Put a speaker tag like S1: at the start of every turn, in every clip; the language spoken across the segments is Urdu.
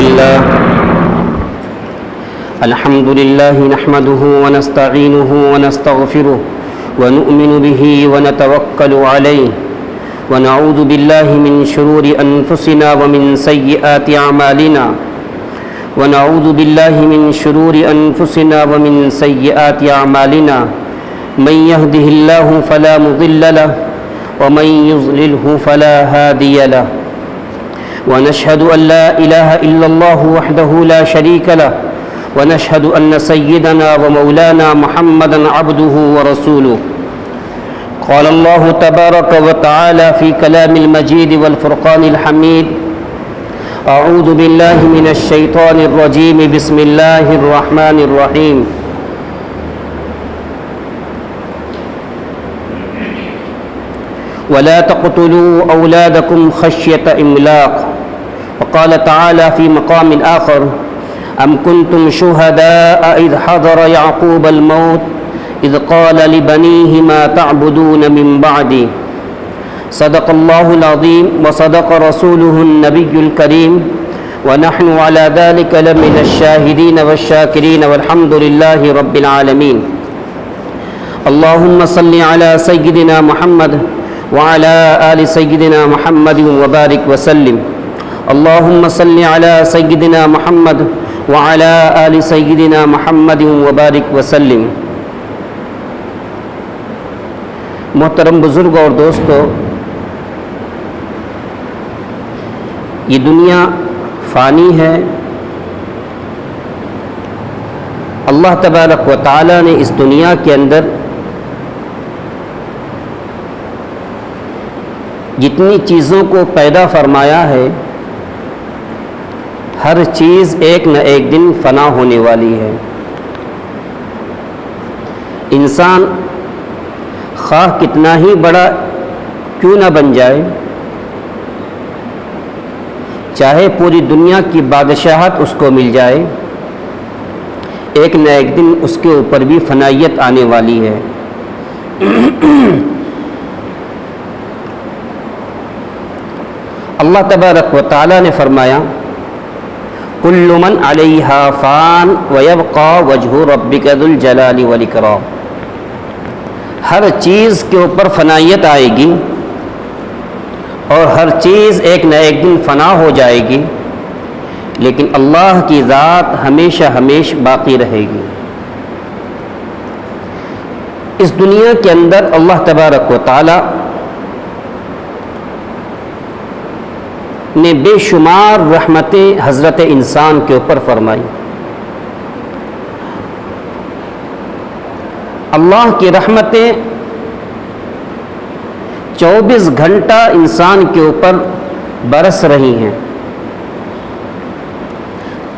S1: لله نحمده ونستعينه ونستغفره ونؤمن به ونتوكل عليه ونعوذ بالله من شرور أنفسنا ومن سيئات أعمالنا من يهده الله فلا مضل له ومن يضلله فلا هادي له ونشهد أن لا إله إلا الله وحده لا شريك له ونشهد أن سيدنا ومولانا محمدا عبده ورسوله قال الله تبارك وتعالى في كلام المجيد والفرقان الحميد أعوذ بالله من الشيطان الرجيم بسم الله الرحمن الرحيم ولا تقتلوا أولادكم خشية إملاق وقال تعالى في مقام آخر أم كنتم شهداء إذ حضر يعقوب الموت إذ قال لبنيه ما تعبدون من بعدي صدق الله العظيم وصدق رسوله النبي الكريم ونحن على ذلك لمن الشاهدين والشاكرين والحمد لله رب العالمين اللهم صل على سيدنا محمد وعلى آل سيدنا محمد وبارك وسلم اللهم صل على سيدنا محمد وعلى آل سيدنا محمد وبارك وسلم محترم بزرگ اور دوستو، یہ دنیا فانی ہے۔ اللہ تبارک و تعالی نے اس دنیا کے اندر جتنی چیزوں کو پیدا فرمایا ہے، ہر چیز ایک نہ ایک دن فنا ہونے والی ہے۔ انسان خواہ کتنا ہی بڑا کیوں نہ بن جائے، چاہے پوری دنیا کی بادشاہت اس کو مل جائے، ایک نہ ایک دن اس کے اوپر بھی فنائیت آنے والی ہے۔ اللہ تبارک و تعالی نے فرمایا کل من علیہا فان ویبقى وجہ ربک ذو الجلال والاکرام، ہر چیز کے اوپر فنائیت آئے گی اور ہر چیز ایک نہ ایک دن فنا ہو جائے گی، لیکن اللہ کی ذات ہمیشہ ہمیشہ باقی رہے گی۔ اس دنیا کے اندر اللہ تبارک و تعالی نے بے شمار رحمتیں حضرت انسان کے اوپر فرمائی۔ اللہ کی رحمتیں 24 گھنٹہ انسان کے اوپر برس رہی ہیں۔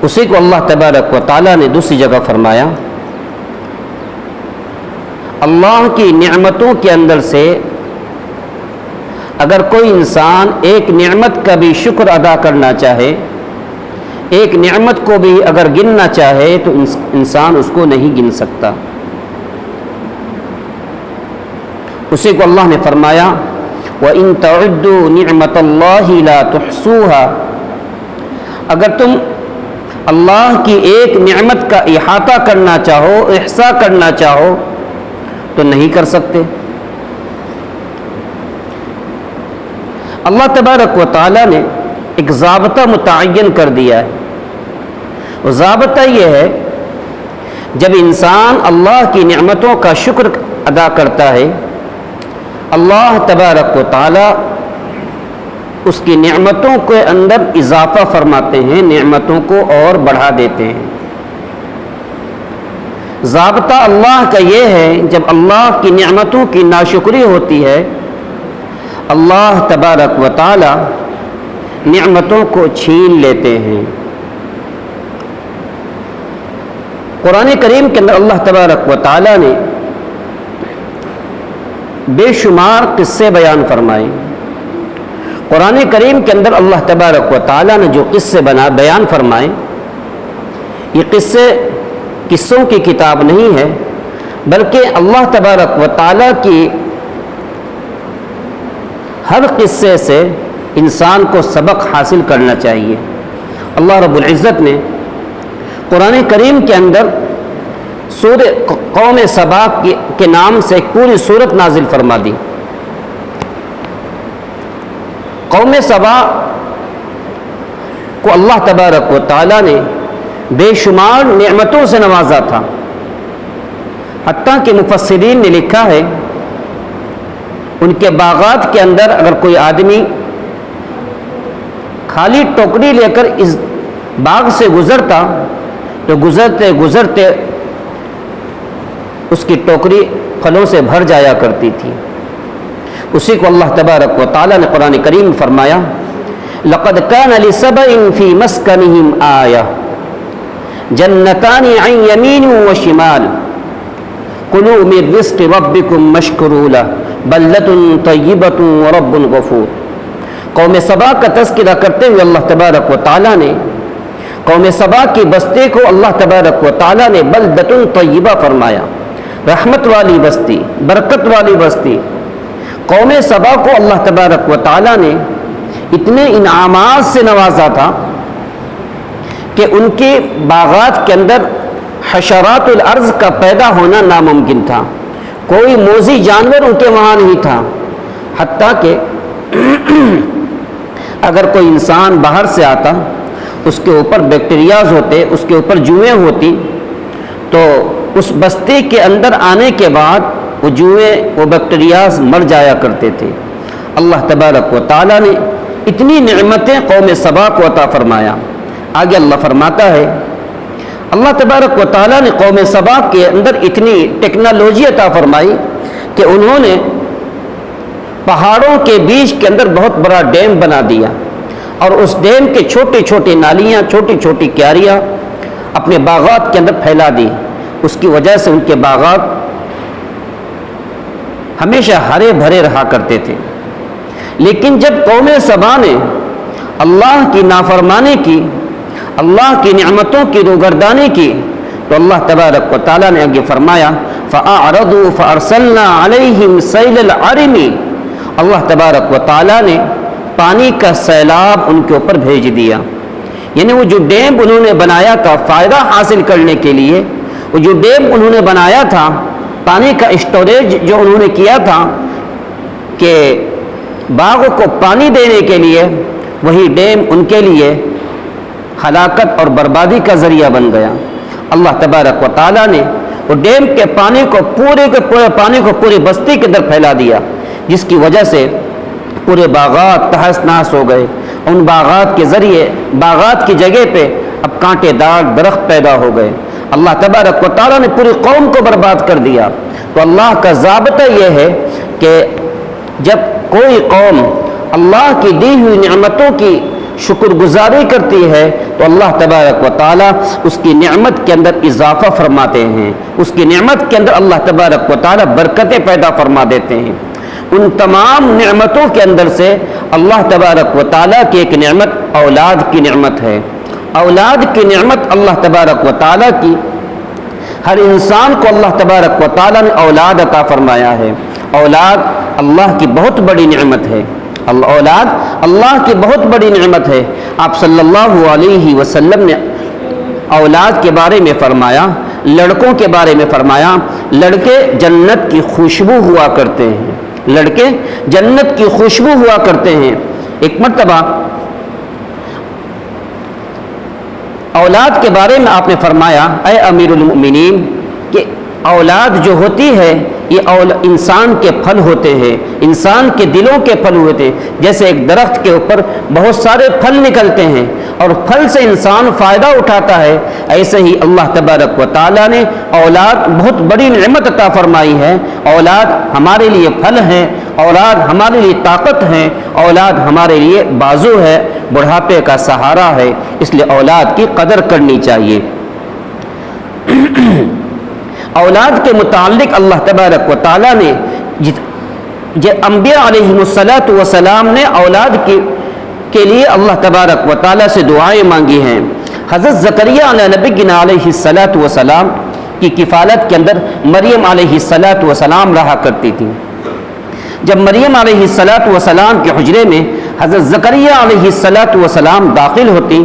S1: اسی کو اللہ تبارک و تعالی نے دوسری جگہ فرمایا اللہ کی نعمتوں کے اندر سے اگر کوئی انسان ایک نعمت کا بھی شکر ادا کرنا چاہے، ایک نعمت کو بھی اگر گننا چاہے تو انسان اس کو نہیں گن سکتا۔ اسی کو اللہ نے فرمایا وَإِن تَعُدُّوا نِعْمَةَ اللَّهِ لَا تُحْصُوهَا، اگر تم اللہ کی ایک نعمت کا احاطہ کرنا چاہو، احصاء کرنا چاہو تو نہیں کر سکتے۔ اللہ تبارک و تعالی نے ایک ضابطہ متعین کر دیا ہے، وہ ضابطہ یہ ہے جب انسان اللہ کی نعمتوں کا شکر ادا کرتا ہے، اللہ تبارک و تعالی اس کی نعمتوں کے اندر اضافہ فرماتے ہیں، نعمتوں کو اور بڑھا دیتے ہیں۔ ضابطہ اللہ کا یہ ہے جب اللہ کی نعمتوں کی ناشکری ہوتی ہے، اللہ تبارک و تعالی نعمتوں کو چھین لیتے ہیں۔ قرآن کریم کے اندر اللہ تبارک و تعالی نے بے شمار قصے بیان فرمائے۔ قرآن کریم کے اندر اللہ تبارک و تعالی نے جو قصے بیان فرمائے، یہ قصوں کی کتاب نہیں ہے، بلکہ اللہ تبارک و تعالی کی ہر قصے سے انسان کو سبق حاصل کرنا چاہیے۔ اللہ رب العزت نے قرآن کریم کے اندر سورہ قوم سبا کے نام سے ایک پوری سورت نازل فرما دی۔ قوم سبا کو اللہ تبارک و تعالیٰ نے بے شمار نعمتوں سے نوازا تھا، حتیٰ کہ مفسرین نے لکھا ہے ان کے باغات کے اندر اگر کوئی آدمی خالی ٹوکری لے کر اس باغ سے گزرتا تو گزرتے گزرتے اس کی ٹوکری پھلوں سے بھر جایا کرتی تھی۔ اسی کو اللہ تبارک و تعالیٰ نے قرآن کریم میں فرمایا لَقَدْ كَانَ لِسَبَإٍ فِي مَسْكَنِهِمْ آيَةٌ جَنَّتَانِ عَنْ يَمِينٍ وَشِمَالٍ كُلُوا مِن رِزْقِ رَبِّكُمْ وَاشْكُرُوا لَهُ بَلْدَةٌ طَيِّبَةٌ وَرَبٌّ غَفُورٌ۔ قوم سبا کا تذکرہ کرتے ہوئے اللہ تبارک و تعالیٰ نے قوم سبا کی بستی کو اللہ تبارک و تعالیٰ نے بلدۃ طیبہ فرمایا، رحمت والی بستی، برکت والی بستی۔ قوم سبا کو اللہ تبارک و تعالیٰ نے اتنے انعامات سے نوازا تھا کہ ان کے باغات کے اندر حشرات الارض کا پیدا ہونا ناممکن تھا، کوئی موذی جانور ان کے وہاں نہیں تھا، حتیٰ کہ اگر کوئی انسان باہر سے آتا اس کے اوپر بیکٹیریاز ہوتے، اس کے اوپر جوئیں ہوتی، تو اس بستی کے اندر آنے کے بعد وہ جوئیں وہ بیکٹیریاز مر جایا کرتے تھے۔ اللہ تبارک و تعالیٰ نے اتنی نعمتیں قوم سبا کو عطا فرمایا۔ آگے اللہ فرماتا ہے اللہ تبارک و تعالیٰ نے قوم سبا کے اندر اتنی ٹیکنالوجی عطا فرمائی کہ انہوں نے پہاڑوں کے بیچ کے اندر بہت بڑا ڈیم بنا دیا، اور اس ڈیم کے چھوٹی چھوٹی نالیاں، چھوٹی چھوٹی کیاریاں اپنے باغات کے اندر پھیلا دی۔ اس کی وجہ سے ان کے باغات ہمیشہ ہرے بھرے رہا کرتے تھے۔ لیکن جب قوم سبا نے اللہ کی نافرمانی کی، اللہ کی نعمتوں کی روگردانی کی، تو اللہ تبارک و تعالیٰ نے آگے فرمایا فَأَعْرَضُوا فَأَرْسَلْنَا عَلَيْهِمْ سَيْلَ الْعَرِمِ، اللہ تبارک و تعالیٰ نے پانی کا سیلاب ان کے اوپر بھیج دیا۔ یعنی وہ جو ڈیم انہوں نے بنایا تھا فائدہ حاصل کرنے کے لیے، وہ جو ڈیم انہوں نے بنایا تھا، پانی کا اسٹوریج جو انہوں نے کیا تھا کہ باغ کو پانی دینے کے لیے، وہی ڈیم ان کے لیے ہلاکت اور بربادی کا ذریعہ بن گیا۔ اللہ تبارک و تعالیٰ نے وہ ڈیم کے پانی کو پورے بستی کے اندر پھیلا دیا، جس کی وجہ سے پورے باغات تہس نہس ہو گئے۔ ان باغات کے ذریعے باغات کی جگہ پہ اب کانٹے دار درخت پیدا ہو گئے۔ اللہ تبارک و تعالیٰ نے پوری قوم کو برباد کر دیا۔ تو اللہ کا ضابطہ یہ ہے کہ جب کوئی قوم اللہ کی دی ہوئی نعمتوں کی شکر گزاری کرتی ہے تو اللہ تبارک و تعالیٰ اس کی نعمت کے اندر اضافہ فرماتے ہیں، اس کی نعمت کے اندر اللہ تبارک و تعالیٰ برکتیں پیدا فرما دیتے ہیں۔ ان تمام نعمتوں کے اندر سے اللہ تبارک و تعالیٰ کی ایک نعمت اولاد کی نعمت ہے۔ اولاد کی نعمت اللہ تبارک و تعالیٰ کی، ہر انسان کو اللہ تبارک و تعالیٰ نے اولاد عطا فرمایا ہے۔ اولاد اللہ کی بہت بڑی نعمت ہے، اولاد اللہ کی بہت بڑی نعمت ہے۔ آپ صلی اللہ علیہ وسلم نے اولاد کے بارے میں فرمایا، لڑکوں کے بارے میں فرمایا، لڑکے جنت کی خوشبو ہوا کرتے ہیں، لڑکے جنت کی خوشبو ہوا کرتے ہیں۔ ایک مرتبہ اولاد کے بارے میں آپ نے فرمایا اے امیر المؤمنین کہ اولاد جو ہوتی ہے یہ انسان کے پھل ہوتے ہیں، انسان کے دلوں کے پھل ہوتے ہیں۔ جیسے ایک درخت کے اوپر بہت سارے پھل نکلتے ہیں اور پھل سے انسان فائدہ اٹھاتا ہے، ایسے ہی اللہ تبارک و تعالیٰ نے اولاد بہت بڑی نعمت عطا فرمائی ہے۔ اولاد ہمارے لیے پھل ہیں، اولاد ہمارے لیے طاقت ہے، اولاد ہمارے لیے بازو ہے، بڑھاپے کا سہارا ہے، اس لیے اولاد کی قدر کرنی چاہیے۔ اولاد کے متعلق اللہ تبارک و تعالیٰ نے انبیاء علیہم الصلاۃ والسلام نے اولاد کے لیے اللہ تبارک و تعالیٰ سے دعائیں مانگی ہیں۔ حضرت زکریا علیہ نبی علیہ الصلاۃ والسلام کی کفالت کے اندر مریم علیہ الصلاۃ والسلام رہا کرتی تھی۔ جب مریم علیہ الصلاۃ والسلام کے حجرے میں حضرت زکریا علیہ الصلاۃ والسلام داخل ہوتی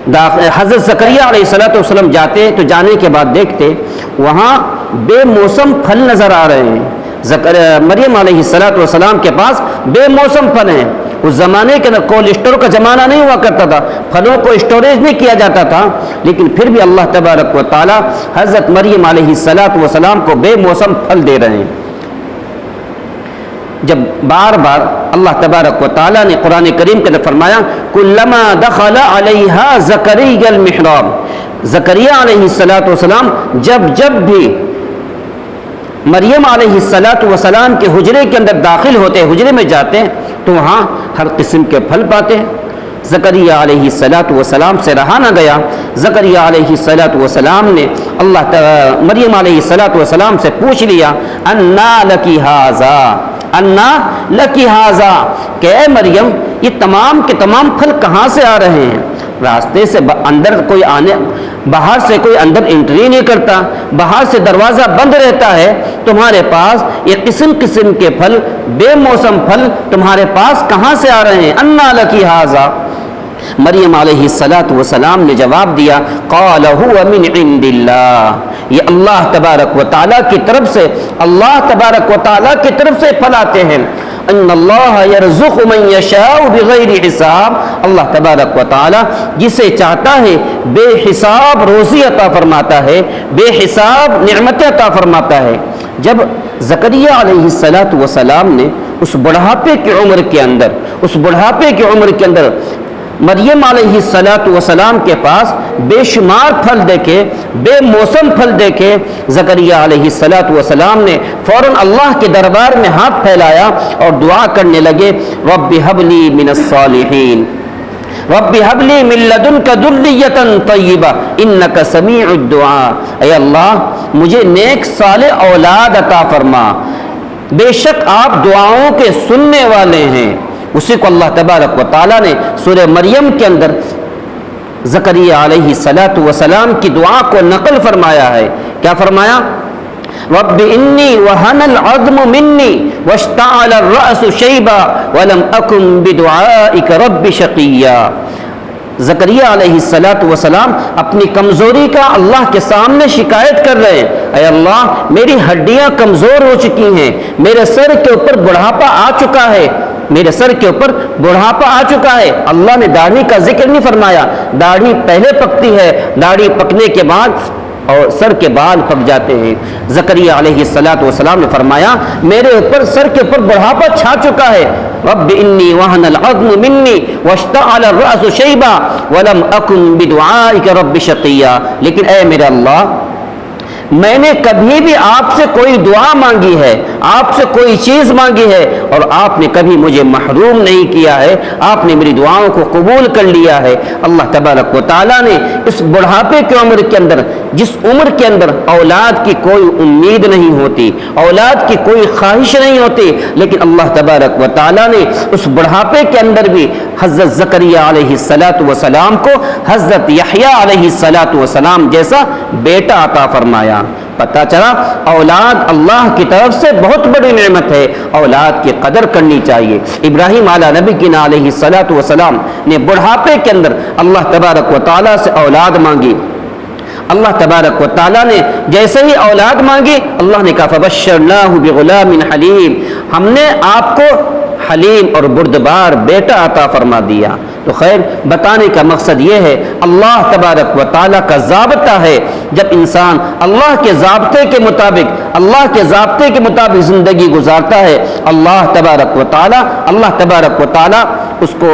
S1: حضرت زکریا علیہ السلام جاتے تو جانے کے بعد دیکھتے وہاں بے موسم پھل نظر آ رہے ہیں۔ مریم علیہ السلام کے پاس بے موسم پھل ہیں۔ اس زمانے کے اندر کولڈ اسٹور کا زمانہ نہیں ہوا کرتا تھا، پھلوں کو اسٹوریج نہیں کیا جاتا تھا، لیکن پھر بھی اللہ تبارک و تعالی حضرت مریم علیہ السلام کو بے موسم پھل دے رہے ہیں۔ جب بار بار اللہ تبارک و تعالی نے قرآن کریم کے اندر فرمایا کلما دخل علیہا زکریا المحراب، زکریا علیہ السلام جب بھی مریم علیہ السلام کے حجرے کے اندر داخل ہوتے، حجرے میں جاتے ہیں تو وہاں ہر قسم کے پھل پاتے ہیں۔ زکریا علیہ السلام سے رہا نہ گیا، زکریا علیہ السلام نے مریم علیہ السلام سے پوچھ لیا انا لکی ھذا، انا لکی ھذا، کہ اے مریم یہ تمام کے تمام پھل کہاں سے آ رہے ہیں؟ راستے سے اندر کوئی باہر سے کوئی اندر انٹری نہیں کرتا، باہر سے دروازہ بند رہتا ہے، تمہارے پاس یہ قسم قسم کے پھل، بے موسم پھل تمہارے پاس کہاں سے آ رہے ہیں؟ انا لکی ھذا۔ مریم علیہ السلام نے جواب دیا قال هو من عند اللہ، یہ اللہ تبارک و تعالیٰ کی طرف سے، اللہ تبارک و تعالیٰ کی طرف سے پھل آتے ہیں۔ ان اللہ یرزق من یشاء بغیر حساب، اللہ تبارک و تعالیٰ جسے چاہتا ہے بے حساب روزی عطا فرماتا ہے، بے حساب نعمتیں عطا فرماتا ہے۔ جب زکریا علیہ السلام نے اس بڑھاپے کی عمر کے اندر مریم علیہ السلام کے پاس بے شمار پھل دیکھے، بے موسم پھل دیکھے، زکریا علیہ السلام نے فوراً اللہ کے دربار میں ہاتھ پھیلایا اور دعا کرنے لگے رب هب لی من الصالحین، رب هب لی من لدنک ذریۃ طیبہ انک سمیع الدعاء، اے اللہ مجھے نیک صالح اولاد عطا فرما، بے شک آپ دعاؤں کے سننے والے ہیں۔ اسی کو اللہ تبارک و تعالیٰ نے سورہ مریم کے اندر زکریا علیہ السلام کی دعا کو نقل فرمایا ہے۔ کیا فرمایا؟ رب انی وہن العظم منی واشتعل الرأس شیبا ولم اکن بدعائک رب شقیا۔ زکریا علیہ السلام اپنی کمزوری کا اللہ کے سامنے شکایت کر رہے ہیں، اے اللہ میری ہڈیاں کمزور ہو چکی ہیں، میرے سر کے اوپر بڑھاپا آ چکا ہے، میرے سر کے اوپر بڑھاپا آ چکا ہے۔ اللہ نے داڑھی کا ذکر نہیں فرمایا، داڑھی پہلے پکتی ہے، داڑھی پکنے کے بعد اور سر کے بال پک جاتے ہیں۔ زکریا علیہ السلام نے فرمایا میرے اوپر سر کے اوپر بڑھاپا چھا چکا ہے، رب انی وہن العظم منی واشتعل الرأس شیبا ولم اکن بدعائک رب شقیا، لیکن اے میرے اللہ میں نے کبھی بھی آپ سے کوئی دعا مانگی ہے، آپ سے کوئی چیز مانگی ہے اور آپ نے کبھی مجھے محروم نہیں کیا ہے، آپ نے میری دعاؤں کو قبول کر لیا ہے۔ اللہ تبارک و تعالیٰ نے اس بڑھاپے کی عمر کے اندر، جس عمر کے اندر اولاد کی کوئی امید نہیں ہوتی، اولاد کی کوئی خواہش نہیں ہوتی، لیکن اللہ تبارک و تعالیٰ نے اس بڑھاپے کے اندر بھی حضرت زکریا علیہ السلام کو حضرت یحییٰ علیہ السلام جیسا بیٹا عطا فرمایا۔ پتہ چلا اولاد اللہ کی طرف سے بہت بڑی نعمت ہے، اولاد کی قدر کرنی چاہیے۔ ابراہیم علیہ نبی علیہ السلام نے بڑھاپے کے اندر اللہ تبارک و تعالیٰ سے اولاد مانگی، اللہ تبارک و تعالیٰ نے جیسے ہی اولاد مانگی اللہ نے کہا فبشرناہ بغلام حلیم، ہم نے آپ کو حلیم اور بردبار بیٹا عطا فرما دیا۔ تو خیر بتانے کا مقصد یہ ہے اللہ تبارک و تعالیٰ کا ضابطہ ہے، جب انسان اللہ کے ضابطے کے مطابق زندگی گزارتا ہے اللہ تبارک و تعالیٰ اس کو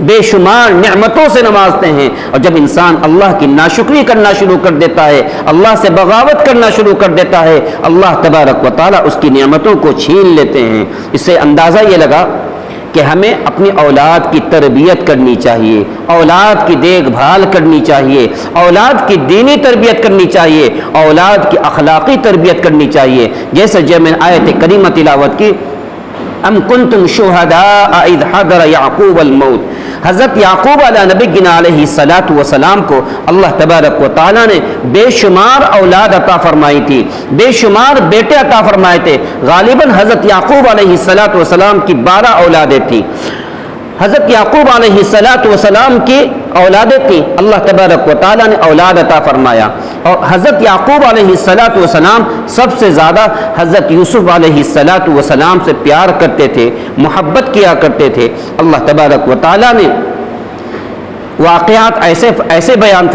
S1: بے شمار نعمتوں سے نوازتے ہیں، اور جب انسان اللہ کی ناشکری کرنا شروع کر دیتا ہے، اللہ سے بغاوت کرنا شروع کر دیتا ہے، اللہ تبارک و تعالیٰ اس کی نعمتوں کو چھین لیتے ہیں۔ اس سے اندازہ یہ لگا کہ ہمیں اپنی اولاد کی تربیت کرنی چاہیے، اولاد کی دیکھ بھال کرنی چاہیے، اولاد کی دینی تربیت کرنی چاہیے، اولاد کی اخلاقی تربیت کرنی چاہیے۔ جیسے جب میں نے آیت کریمہ تلاوت کی ام کنتم شہداء اذ حضر یعقوب الموت، حضرت یعقوب علیہ نبی علیہ السلام کو اللہ تبارک و تعالیٰ نے بے شمار اولاد عطا فرمائی تھی، بے شمار بیٹے عطا فرمائے تھے۔ غالباً حضرت یعقوب علیہ السلام کی 12 اولادیں تھیں۔ حضرت یعقوب علیہ السلام کی اولادیں تھیں، اللہ تبارک و تعالیٰ نے اولاد عطا فرمایا، اور حضرت یعقوب علیہ السلام سب سے زیادہ حضرت یوسف علیہ السلام سے پیار کرتے تھے، محبت کیا کرتے تھے۔ اللہ تبارک و تعالیٰ نے واقعات ایسے بیان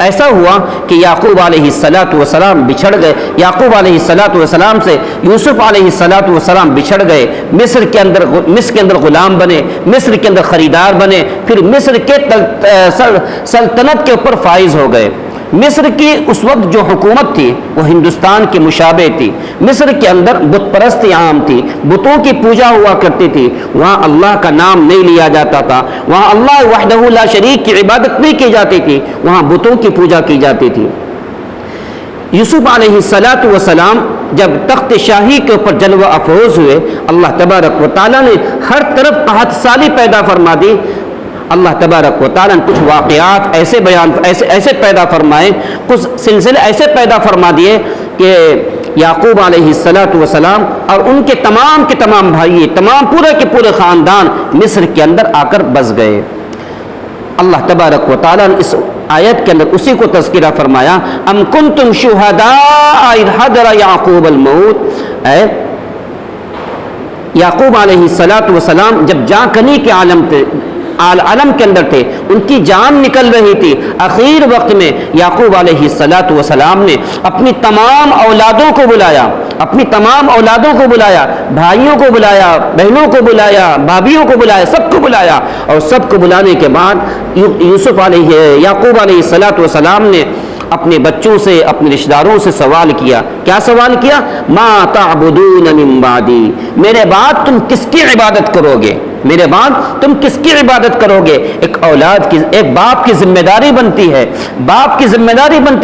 S1: ایسا ہوا کہ یعقوب علیہ السلام بچھڑ گئے، یعقوب علیہ السلام سے یوسف علیہ السلام بچھڑ گئے، مصر کے اندر غلام بنے، مصر کے اندر خریدار بنے، پھر مصر کے سلطنت کے اوپر فائز ہو گئے۔ مصر کی اس وقت جو حکومت تھی وہ ہندوستان کے مشابہ تھی۔ مصر کے اندر بت پرستی عام تھی، بتوں کی پوجا ہوا کرتی تھی، وہاں اللہ کا نام نہیں لیا جاتا تھا، وہاں اللہ وحدہ لا شریک کی عبادت نہیں کی جاتی تھی، وہاں بتوں کی پوجا کی جاتی تھی۔ یوسف علیہ السلام جب تخت شاہی کے اوپر جلوہ افروز ہوئے، اللہ تبارک و تعالیٰ نے ہر طرف قحط سالی پیدا فرما دی۔ اللہ تبارک و تعالیٰ نے کچھ واقعات ایسے پیدا فرمائے، کچھ سلسلے ایسے پیدا فرما دیے کہ یعقوب علیہ السلام اور ان کے تمام بھائی، پورے کے پورے خاندان مصر کے اندر آ کر بس گئے۔ اللہ تبارک و تعالیٰ نے اس آیت کے اندر اسی کو تذکرہ فرمایا، ام کنتم شہداء اذ حضر یعقوب الموت، اے یعقوب علیہ السلام جب جاں کنی کے عالم کے اندر تھے، ان کی جان نکل رہی تھی، اخیر وقت میں یعقوب علیہ السلام نے اپنی تمام اولادوں کو بلایا، بھائیوں کو بلایا، بہنوں کو بلایا، بھابھیوں کو بلایا، سب کو بلایا، اور سب کو بلانے کے بعد یعقوب علیہ السلام نے اپنے بچوں سے، اپنے رشتہ داروں سے سوال کیا۔ کیا سوال کیا؟ ما تعبدون من بعدی، میرے بعد تم کس کی عبادت کرو گے؟ میرے بعد تم کس کی عبادت کرو گے؟ ایک باپ کی ذمہ داری بنتی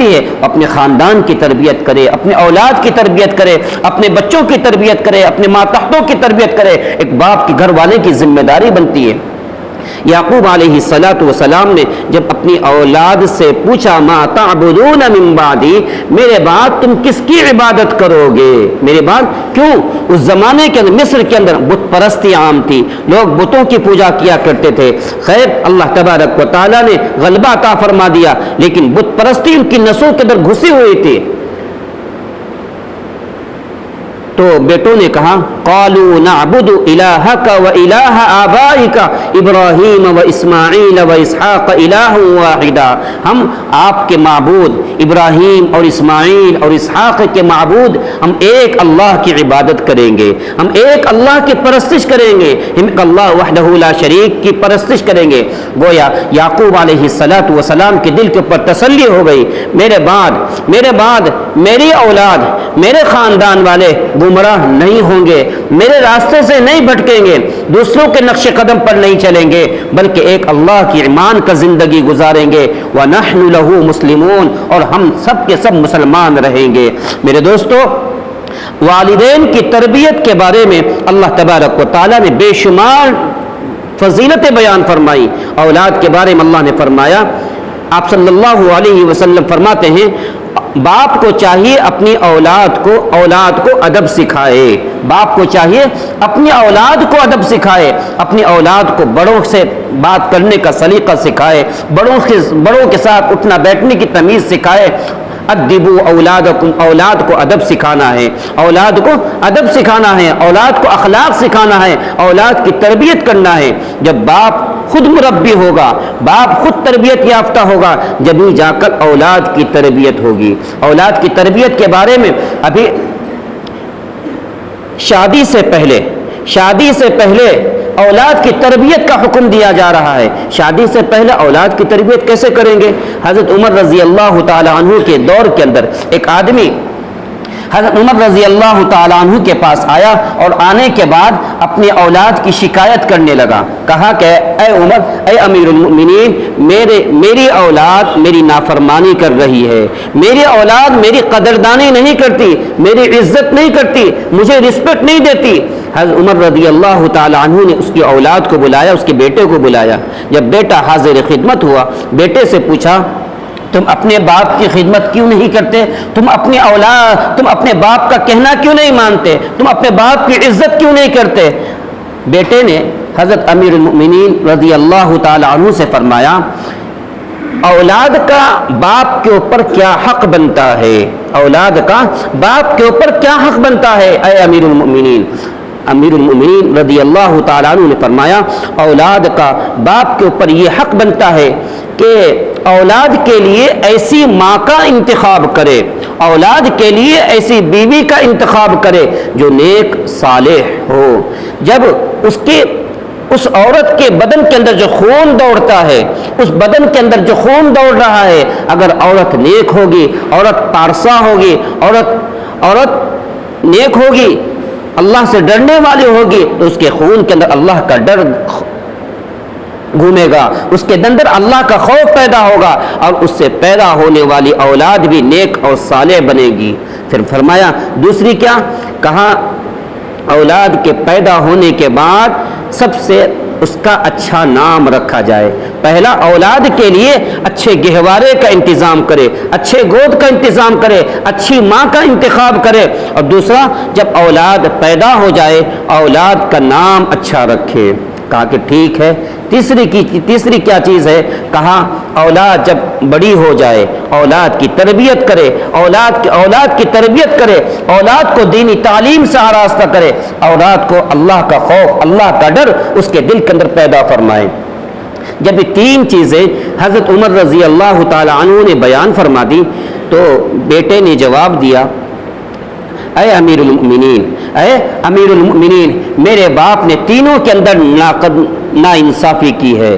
S1: ہے، اپنے خاندان کی تربیت کرے، اپنے اولاد کی تربیت کرے، اپنے بچوں کی تربیت کرے، اپنے ماتحتوں کی تربیت کرے، ایک باپ کی گھر والے کی ذمہ داری بنتی ہے۔ یعقوب علیہ السلام نے جب اپنی اولاد سے پوچھا، ما تعبدون من بعدی، میرے بعد تم کس کی عبادت کرو گے؟ میرے بعد کیوں؟ اس زمانے کے اندر مصر کے اندر بت پرستی عام تھی، لوگ بتوں کی پوجا کیا کرتے تھے۔ خیر اللہ تبارک و تعالیٰ نے غلبہ عطا فرما دیا، لیکن بت پرستی ان کی نسوں کے اندر گھسی ہوئی تھی۔ تو بیٹوں نے کہا، قالوا نعبد الہک و الہ آبائک ابراہیم و اسماعیل و اسحاق الہ واحدا، ہم آپ کے معبود ابراہیم اور اسماعیل اور اسحاق کے معبود، ہم ایک اللہ کی عبادت کریں گے، ہم ایک اللہ کی پرستش کریں گے، ہم اللہ وحدہ لا شریک کی پرستش کریں گے۔ گویا یعقوب علیہ السلام کے دل کے اوپر تسلی ہو گئی، میرے بعد میری اولاد، میرے خاندان والے گمراہ نہیں ہوں گے، میرے راستے سے نہیں بھٹکیں گے، دوسروں کے نقش قدم پر نہیں چلیں گے، بلکہ ایک اللہ کی ایمان کا زندگی گزاریں گے، وَنَحْنُ لَهُ مُسْلِمُونَ، اور ہم سب کے سب مسلمان رہیں گے۔ میرے دوستو، والدین کی تربیت کے بارے میں اللہ تبارک و تعالیٰ نے بے شمار فضیلتیں بیان فرمائی۔ اولاد کے بارے میں اللہ نے فرمایا، آپ صلی اللہ علیہ وسلم فرماتے ہیں، باپ کو چاہیے اپنی اولاد کو ادب سکھائے، باپ کو چاہیے اپنی اولاد کو ادب سکھائے، اپنی اولاد کو بڑوں سے بات کرنے کا سلیقہ سکھائے، بڑوں کے ساتھ اٹھنا بیٹھنے کی تمیز سکھائے۔ ادبوا اولادکم، اولاد کو ادب سکھانا ہے، اولاد کو اخلاق سکھانا ہے، اولاد کی تربیت کرنا ہے۔ جب باپ خود مربی ہوگا، باپ خود تربیت یافتہ ہوگا، جبھی جا کر اولاد کی تربیت ہوگی۔ اولاد کی تربیت کے بارے میں ابھی شادی سے پہلے اولاد کی تربیت کا حکم دیا جا رہا ہے۔ شادی سے پہلے اولاد کی تربیت کیسے کریں گے؟ حضرت عمر رضی اللہ تعالی عنہ کے دور کے اندر ایک آدمی حضرت عمر رضی اللہ تعالیٰ عنہ کے پاس آیا، اور آنے کے بعد اپنی اولاد کی شکایت کرنے لگا۔ کہا کہ اے عمر، اے امیر المؤمنین، میری اولاد میری نافرمانی کر رہی ہے، میری اولاد میری قدردانی نہیں کرتی، میری عزت نہیں کرتی، مجھے رسپیکٹ نہیں دیتی۔ حضرت عمر رضی اللہ تعالیٰ عنہ نے اس کی اولاد کو بلایا، اس کے بیٹے کو بلایا۔ جب بیٹا حاضر خدمت ہوا، بیٹے سے پوچھا، تم اپنے باپ کی خدمت کیوں نہیں کرتے؟ تم اپنے باپ کا کہنا کیوں نہیں مانتے؟ تم اپنے باپ کی عزت کیوں نہیں کرتے؟ بیٹے نے حضرت امیر المؤمنین رضی اللہ تعالی عنہ سے فرمایا اولاد کا باپ کے اوپر کیا حق بنتا ہے، اولاد کا باپ کے اوپر کیا حق بنتا ہے اے امیر المؤمنین۔ امیر المؤمنین رضی اللہ تعالیٰ عنہ نے فرمایا اولاد کا باپ کے اوپر یہ حق بنتا ہے کہ اولاد کے لیے ایسی ماں کا انتخاب کرے، اولاد کے لیے ایسی بیوی کا انتخاب کرے جو نیک صالح ہو۔ جب اس عورت کے بدن کے اندر جو خون دوڑتا ہے، اس بدن کے اندر جو خون دوڑ رہا ہے، اگر عورت نیک ہوگی، عورت پارسا ہوگی، عورت نیک ہوگی، اللہ سے ڈرنے والی ہوگی، تو اس کے خون کے اندر اللہ کا ڈر گھومے گا، اس کے اندر اللہ کا خوف پیدا ہوگا، اور اس سے پیدا ہونے والی اولاد بھی نیک اور صالح بنے گی۔ پھر فرمایا دوسری کیا کہا، اولاد کے پیدا ہونے کے بعد سب سے اس کا اچھا نام رکھا جائے۔ پہلا اولاد کے لیے اچھے گہوارے کا انتظام کرے، اچھے گود کا انتظام کرے، اچھی ماں کا انتخاب کرے، اور دوسرا جب اولاد پیدا ہو جائے اولاد کا نام اچھا رکھے۔ کہا کہ ٹھیک ہے۔ تیسری کیا چیز ہے، کہا اولاد جب بڑی ہو جائے اولاد کی تربیت کرے، اولاد کی تربیت کرے، اولاد کو دینی تعلیم سے آراستہ کرے، اولاد کو اللہ کا خوف، اللہ کا ڈر اس کے دل کے اندر پیدا فرمائے۔ جب یہ تین چیزیں حضرت عمر رضی اللہ تعالی عنہ نے بیان فرما دی تو بیٹے نے جواب دیا اے امیر المؤمنین، میرے باپ نے تینوں کے اندر ناانصافی کی ہے،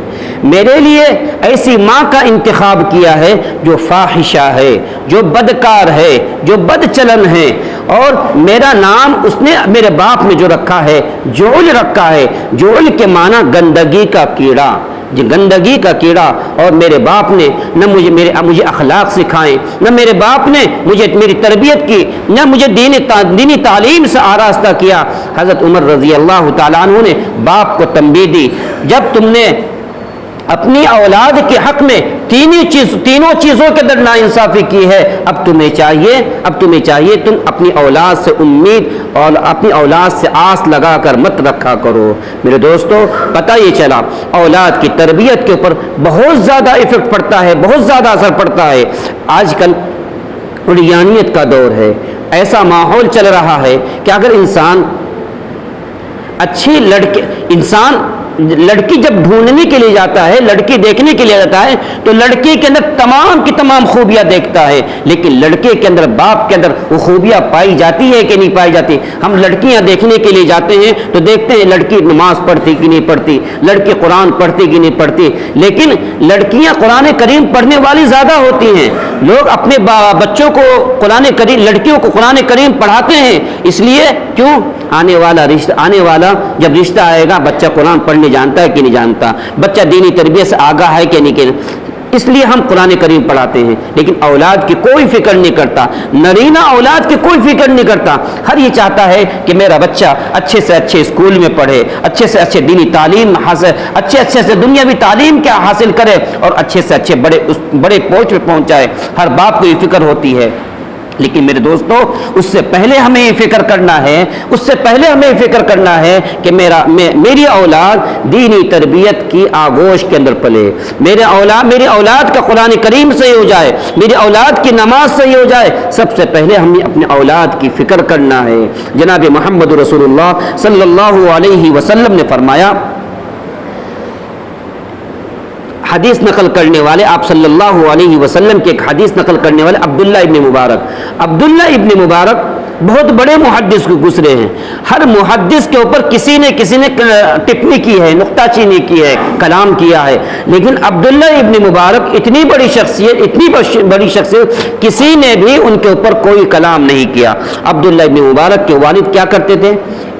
S1: میرے لیے ایسی ماں کا انتخاب کیا ہے جو فاحشہ ہے، جو بدکار ہے، جو بد چلن ہے، اور میرا نام اس نے میرے باپ نے جو رکھا ہے جعل رکھا ہے۔ جعل کے معنی گندگی کا کیڑا، گندگی کا کیڑا، اور میرے باپ نے نہ مجھے اخلاق سکھائے، نہ میرے باپ نے مجھے میری تربیت کی، نہ مجھے دینی تعلیم سے آراستہ کیا۔ حضرت عمر رضی اللہ تعالیٰ عنہ نے باپ کو تنبیہ دی، جب تم نے اپنی اولاد کے حق میں تینوں چیزوں کے اندر ناانصافی کی ہے، اب تمہیں چاہیے تم اپنی اولاد سے امید اور اپنی اولاد سے آس لگا کر مت رکھا کرو۔ میرے دوستو پتہ یہ چلا اولاد کی تربیت کے اوپر بہت زیادہ ایفیکٹ پڑتا ہے، بہت زیادہ اثر پڑتا ہے۔ آج کل عریانیت کا دور ہے، ایسا ماحول چل رہا ہے کہ اگر لڑکی جب ڈھونڈنے کے لیے جاتا ہے، لڑکی دیکھنے کے لیے جاتا ہے تو لڑکی کے اندر تمام کی تمام خوبیاں دیکھتا ہے، لیکن لڑکے کے اندر، باپ کے اندر وہ خوبیاں پائی جاتی ہے کہ نہیں پائی جاتی؟ ہم لڑکیاں دیکھنے کے لیے جاتے ہیں تو دیکھتے ہیں لڑکی نماز پڑھتی کہ نہیں پڑھتی، لڑکی قرآن پڑھتی کہ نہیں پڑھتی، لیکن لڑکیاں قرآن کریم پڑھنے والی زیادہ ہوتی ہیں۔ لوگ اپنے بچوں کو لڑکیوں کو قرآن کریم پڑھاتے ہیں، اس لیے کیوں؟ آنے والا جب رشتہ آئے گا بچہ قرآن پڑھنے جانتا ہے کہ نہیں جانتا، بچہ دینی تربیت سے آگاہ ہے کہ نہیں، اس لیے ہم قرآن کریم پڑھاتے ہیں، لیکن اولاد کی کوئی فکر نہیں کرتا، نرینہ اولاد کی کوئی فکر نہیں کرتا۔ ہر یہ چاہتا ہے کہ میرا بچہ اچھے سے اچھے اسکول میں پڑھے، اچھے سے اچھے دینی تعلیم حاصل، اچھے سے دنیاوی تعلیم کیا حاصل کرے، اور اچھے سے اچھے بڑے پوسٹ پہ پہنچائے۔ ہر باپ کو یہ فکر ہوتی ہے، لیکن میرے دوستو اس سے پہلے ہمیں یہ فکر کرنا ہے کہ میری اولاد دینی تربیت کی آغوش کے اندر پلے، میری اولاد کا قرآن کریم صحیح ہو جائے، میری اولاد کی نماز صحیح ہو جائے۔ سب سے پہلے ہمیں اپنے اولاد کی فکر کرنا ہے۔ جناب محمد رسول اللہ صلی اللہ علیہ وسلم نے فرمایا، حدیث نقل کرنے والے آپ صلی اللہ علیہ وسلم کی ایک حدیث نقل کرنے والے عبداللہ ابن مبارک بہت بڑے محدث کو گزرے ہیں۔ ہر محدث کے اوپر کسی نے ٹپنی کی ہے، نقطہ چینی کی ہے، کلام کیا ہے، لیکن عبداللہ ابن مبارک اتنی بڑی شخصیت کسی نے بھی ان کے اوپر کوئی کلام نہیں کیا۔ عبداللہ ابن مبارک کے والد کیا کرتے تھے؟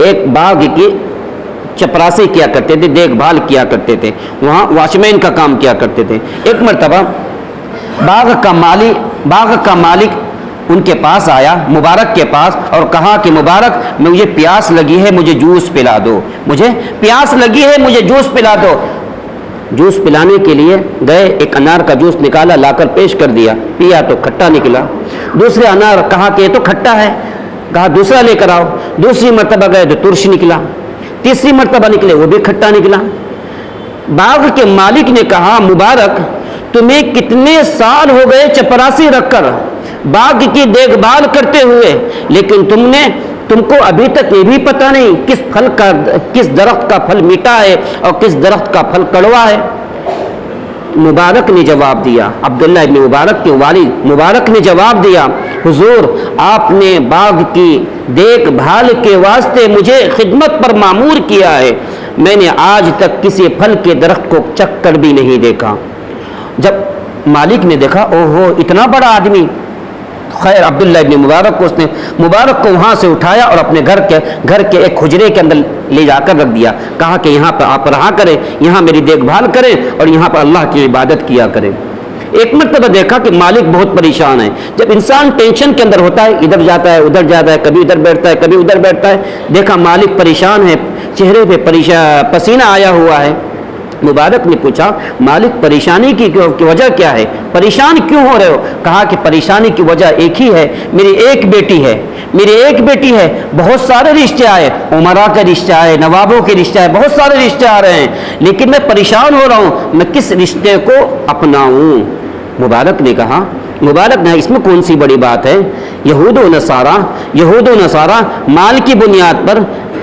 S1: ایک باغ کی چپراسی کیا کرتے تھے، دیکھ بھال کیا کرتے تھے، وہاں واچ مین کا کام کیا کرتے تھے۔ ایک مرتبہ باغ کا مالک ان کے پاس آیا، مبارک کے پاس، اور کہا کہ مبارک مجھے پیاس لگی ہے، مجھے جوس پلا دو، مجھے جوس پلا دو۔ جوس پلانے کے لیے گئے، ایک انار کا جوس نکالا، لا کر پیش کر دیا، پیا تو کھٹا نکلا۔ دوسرے انار کہا کہ یہ تو کھٹا ہے، کہا دوسرا لے کر آؤ۔ دوسری مرتبہ گئے تو ترش نکلا۔ تیسری مرتبہ نکلے وہ بھی کھٹا نکلا۔ باغ کے مالک نے کہا مبارک تمہیں کتنے سال ہو گئے چپراسی رکھ کر باغ کی دیکھ بھال کرتے ہوئے، لیکن تم کو ابھی تک یہ بھی پتہ نہیں کس درخت کا پھل میٹھا ہے اور کس درخت کا پھل کڑوا ہے۔ مبارک نے جواب دیا، عبداللہ ابن مبارک کے والد مبارک نے جواب دیا، حضور آپ نے باغ کی دیکھ بھال کے واسطے مجھے خدمت پر مامور کیا ہے، میں نے آج تک کسی پھل کے درخت کو چکھ کر بھی نہیں دیکھا۔ جب مالک نے دیکھا اوہو اتنا بڑا آدمی، خیر عبداللہ ابن مبارک کو اس نے مبارک کو وہاں سے اٹھایا اور اپنے گھر کے ایک حجرے کے اندر لے جا کر رکھ دیا، کہا کہ یہاں پر آپ رہا کریں، یہاں میری دیکھ بھال کریں اور یہاں پر اللہ کی عبادت کیا کریں۔ ایک مرتبہ دیکھا کہ مالک بہت پریشان ہے۔ جب انسان ٹینشن کے اندر ہوتا ہے ادھر جاتا ہے ادھر جاتا ہے، کبھی ادھر بیٹھتا ہے کبھی ادھر بیٹھتا ہے، دیکھا مالک پریشان ہے، چہرے پہ پسینہ آیا ہوا ہے۔ مبارک نے پوچھا مالک پریشانی کی وجہ کیا ہے، پریشان کیوں ہو رہے ہو؟ کہا کہ پریشانی کی وجہ ایک ہی ہے، میری ایک بیٹی ہے، بہت سارے رشتے آئے، عمرا کے رشتے آئے، نوابوں کے رشتے آئے، بہت سارے رشتے آ رہے ہیں، لیکن میں پریشان ہو رہا ہوں میں کس رشتے کو اپناؤں۔ مبارک نے کہا اس میں کون سی بڑی بات ہے، یہود و نصارہ مال کی بنیاد پر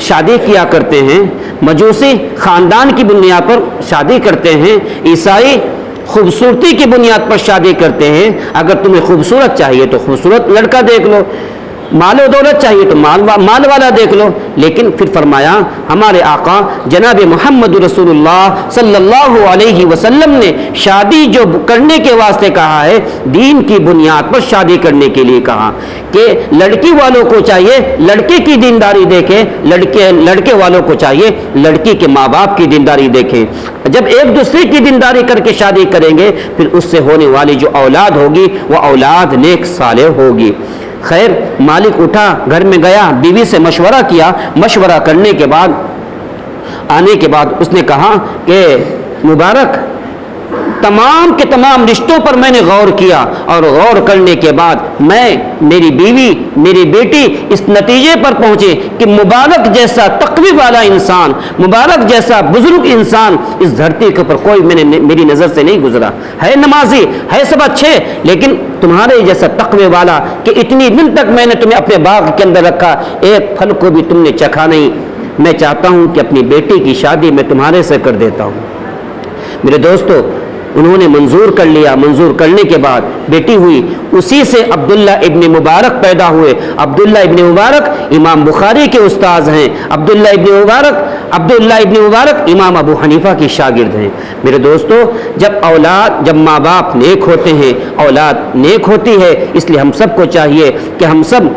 S1: شادی کیا کرتے ہیں، مجوسی خاندان کی بنیاد پر شادی کرتے ہیں، عیسائی خوبصورتی کی بنیاد پر شادی کرتے ہیں۔ اگر تمہیں خوبصورت چاہیے تو خوبصورت لڑکا دیکھ لو، مال و دولت چاہیے تو مال والا دیکھ لو، لیکن پھر فرمایا ہمارے آقا جناب محمد رسول اللہ صلی اللہ علیہ وسلم نے شادی جو کرنے کے واسطے کہا ہے دین کی بنیاد پر شادی کرنے کے لیے کہا کہ لڑکی والوں کو چاہیے لڑکے کی دینداری دیکھیں، لڑکے والوں کو چاہیے لڑکی کے ماں باپ کی دینداری دیکھیں۔ جب ایک دوسرے کی دینداری کر کے شادی کریں گے پھر اس سے ہونے والی جو اولاد ہوگی وہ اولاد نیک صالح ہوگی۔ خیر مالک اٹھا گھر میں گیا، بیوی سے مشورہ کیا، مشورہ کرنے کے بعد آنے کے بعد اس نے کہا کہ مبارک تمام کے تمام رشتوں پر میں نے غور کیا اور غور کرنے کے بعد میری بیوی میری بیٹی اس نتیجے پر پہنچے کہ مبارک جیسا تقوی والا انسان، مبارک جیسا بزرگ انسان اس دھرتی کے اوپر کوئی میری نظر سے نہیں گزرا ہے، نمازی ہے، سب اچھے، لیکن تمہارے جیسا تقوی والا کہ اتنی دن تک میں نے تمہیں اپنے باغ کے اندر رکھا ایک پھل کو بھی تم نے چکھا نہیں، میں چاہتا ہوں کہ اپنی بیٹی کی شادی میں تمہارے سے کر دیتا ہوں۔ میرے دوستو انہوں نے منظور کر لیا، منظور کرنے کے بعد بیٹی ہوئی، اسی سے عبداللہ ابن مبارک پیدا ہوئے۔ عبداللہ ابن مبارک امام بخاری کے استاذ ہیں، عبداللہ ابن مبارک امام ابو حنیفہ کی شاگرد ہیں۔ میرے دوستو جب ماں باپ نیک ہوتے ہیں اولاد نیک ہوتی ہے، اس لیے ہم سب کو چاہیے کہ ہم سب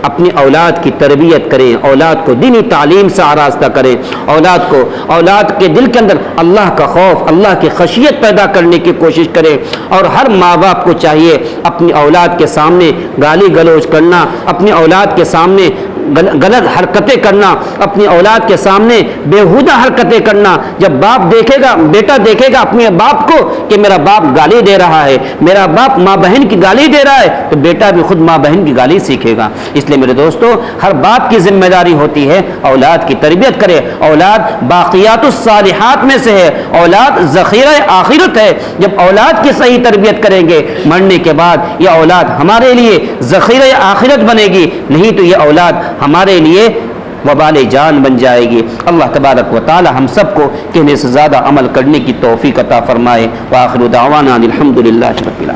S1: اپنی اولاد کی تربیت کریں، اولاد کو دینی تعلیم سے آراستہ کریں، اولاد کے دل کے اندر اللہ کا خوف، اللہ کی خشیت پیدا کرنے کی کوشش کریں۔ اور ہر ماں باپ کو چاہیے اپنی اولاد کے سامنے گالی گلوچ کرنا، اپنی اولاد کے سامنے غلط حرکتیں کرنا، اپنی اولاد کے سامنے بیہودہ حرکتیں کرنا۔ جب بیٹا دیکھے گا اپنے باپ کو کہ میرا باپ گالی دے رہا ہے، میرا باپ ماں بہن کی گالی دے رہا ہے، تو بیٹا بھی خود ماں بہن کی گالی سیکھے گا۔ اس لیے میرے دوستو ہر باپ کی ذمہ داری ہوتی ہے اولاد کی تربیت کرے۔ اولاد باقیات الصالحات میں سے ہے، اولاد ذخیرہ آخرت ہے۔ جب اولاد کی صحیح تربیت کریں گے مرنے کے بعد یہ اولاد ہمارے لیے ذخیرہ آخرت بنے گی، نہیں تو یہ اولاد ہمارے لیے وبال جان بن جائے گی۔ اللہ تبارک و تعالی ہم سب کو کہنے سے زیادہ عمل کرنے کی توفیق عطا فرمائے۔ وآخر دعوانا الحمدللہ رب العالمین۔